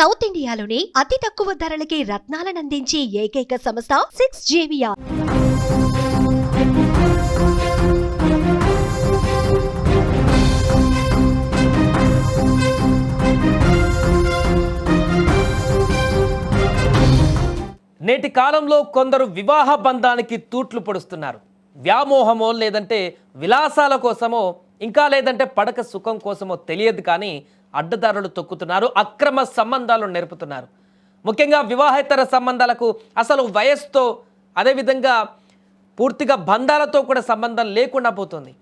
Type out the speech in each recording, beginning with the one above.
South ఇండియాలోని అతి తక్కువ ధరలకి రత్నాలనందించే ఏకైక సంస్థ 6JVR. నేటి కాలంలో కొందరు వివాహ బంధానికి తూట్లు పొడుస్తున్నారు. వ్యామోహమో లేదంటే విలాసాల కోసమో ఇంకా లేదంటే పడక సుఖం కోసమో తెలియదు కానీ అడ్డదారులు తొక్కుతున్నారు, అక్రమ సంబంధాలు నెరుపుతున్నారు. ముఖ్యంగా వివాహేతర సంబంధాలకు అసలు వయస్సుతో అదేవిధంగా పూర్తిగా బంధాలతో కూడా సంబంధం లేకుండా పోతుంది.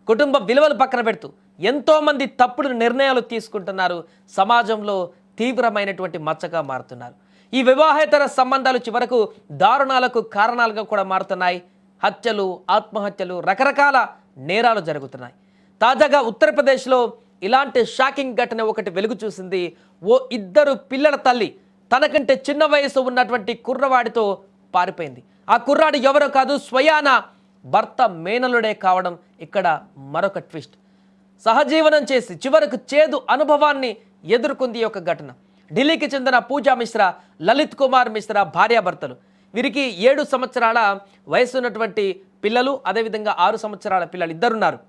కుటుంబ విలువలు పక్కన పెడుతూ ఎంతోమంది తప్పుడు నిర్ణయాలు తీసుకుంటున్నారు, సమాజంలో తీవ్రమైనటువంటి మచ్చగా మారుతున్నారు. ఈ వివాహేతర సంబంధాలు చివరకు దారుణాలకు కారణాలుగా కూడా మారుతున్నాయి. హత్యలు, ఆత్మహత్యలు, రకరకాల నేరాలు జరుగుతున్నాయి. తాజాగా ఉత్తరప్రదేశ్లో ఇలాంటి షాకింగ్ ఘటన ఒకటి వెలుగు చూసింది. ఓ ఇద్దరు పిల్లల తల్లి తనకంటే చిన్న వయసు ఉన్నటువంటి కుర్రవాడితో పారిపోయింది. ఆ కుర్రాడు ఎవరో కాదు, స్వయాన భర్త మేనలుడే కావడం ఇక్కడ మరొక ట్విస్ట్. సహజీవనం చేసి చివరకు చేదు అనుభవాన్ని ఎదుర్కొంది ఒక ఘటన. ఢిల్లీకి చెందిన పూజా మిశ్రా, లలిత్ కుమార్ మిశ్రా భార్యాభర్తలు. వీరికి 7 సంవత్సరాల వయసు ఉన్నటువంటి పిల్లలు, అదేవిధంగా 6 సంవత్సరాల పిల్లలు ఇద్దరున్నారు.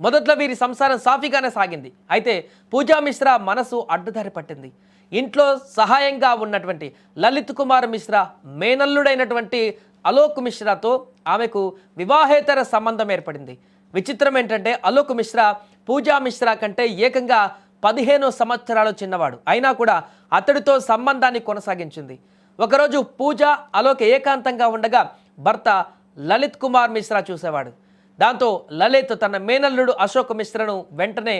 మొదట్లో వీరి సంసారం సాఫీగానే సాగింది. అయితే పూజా మిశ్రా మనసు అడ్డుదారి పట్టింది. ఇంట్లో సహాయంగా ఉన్నటువంటి లలిత్ కుమార్ మిశ్రా మేనల్లుడైనటువంటి అలోక్ మిశ్రాతో ఆమెకు వివాహేతర సంబంధం ఏర్పడింది. విచిత్రం ఏంటంటే అలోక్ మిశ్రా పూజా మిశ్రా కంటే ఏకంగా 15 సంవత్సరాలు చిన్నవాడు. అయినా కూడా అతడితో సంబంధాన్ని కొనసాగించింది. ఒకరోజు పూజ, అలోక్ ఏకాంతంగా ఉండగా భర్త లలిత్ కుమార్ మిశ్రా చూసేవాడు. దాంతో లలిత్ తన మేనల్లుడు అశోక్ మిశ్రాను వెంటనే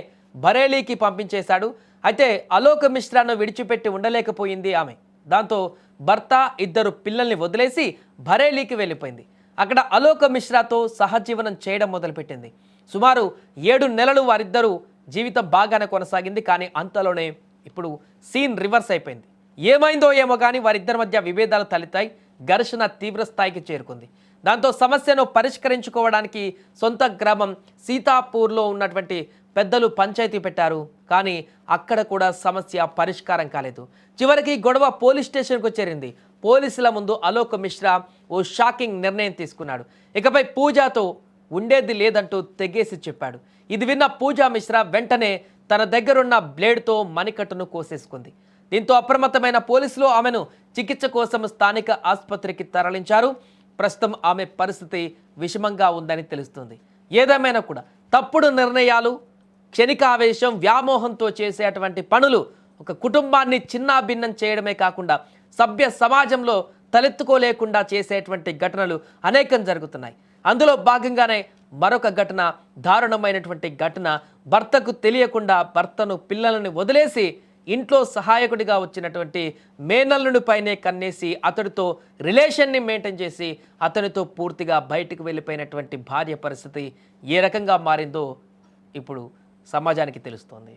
బరేలీకి పంపించేశాడు. అయితే అలోక్ మిశ్రాను విడిచిపెట్టి ఉండలేకపోయింది ఆమె. దాంతో భర్త, 2 పిల్లల్ని వదిలేసి బరేలీకి వెళ్ళిపోయింది. అక్కడ అలోక్ మిశ్రాతో సహజీవనం చేయడం మొదలుపెట్టింది. సుమారు 7 నెలలు వారిద్దరూ జీవితం బాగానే కొనసాగింది. కానీ అంతలోనే ఇప్పుడు సీన్ రివర్స్ అయిపోయింది. ఏమైందో ఏమో కానీ వారిద్దరి మధ్య విభేదాలు తలెత్తాయి. ఘర్షణ తీవ్ర స్థాయికి చేరుకుంది. దాంతో సమస్యను పరిష్కరించుకోవడానికి సొంత గ్రామం సీతాపూర్లో ఉన్నటువంటి పెద్దలు పంచాయతీ పెట్టారు. కానీ అక్కడ కూడా సమస్య పరిష్కారం కాలేదు. చివరికి గొడవ పోలీస్ స్టేషన్కు చేరింది. పోలీసుల ముందు అలోక్ మిశ్రా ఓ షాకింగ్ నిర్ణయం తీసుకున్నాడు. ఇకపై పూజాతో ఉండేది లేదంటూ తెగేసి చెప్పాడు. ఇది విన్న పూజా మిశ్రా వెంటనే తన దగ్గరున్న బ్లేడ్తో మణికట్టును కోసేసుకుంది. దీంతో అప్రమత్తమైన పోలీసులు ఆమెను చికిత్స కోసం స్థానిక ఆసుపత్రికి తరలించారు. ప్రస్తుతం ఆమె పరిస్థితి విషమంగా ఉందని తెలుస్తుంది. ఏదేమైనా కూడా తప్పుడు నిర్ణయాలు, క్షణికావేశం, వ్యామోహంతో చేసేటువంటి పనులు ఒక కుటుంబాన్ని చిన్నాభిన్నం చేయడమే కాకుండా సభ్య సమాజంలో తలెత్తుకోలేకుండా చేసేటువంటి ఘటనలు అనేకం జరుగుతున్నాయి. అందులో భాగంగానే మరొక ఘటన, దారుణమైనటువంటి ఘటన. భర్తకు తెలియకుండా భర్తను, పిల్లలను వదిలేసి ఇంట్లో సహాయకుడిగా వచ్చినటువంటి మేనల్లుడి పైనే కన్నేసి అతడితో రిలేషన్ని మెయింటైన్ చేసి అతనితో పూర్తిగా బయటకు వెళ్ళిపోయినటువంటి భార్య పరిస్థితి ఏ రకంగా మారిందో ఇప్పుడు సమాజానికి తెలుస్తోంది.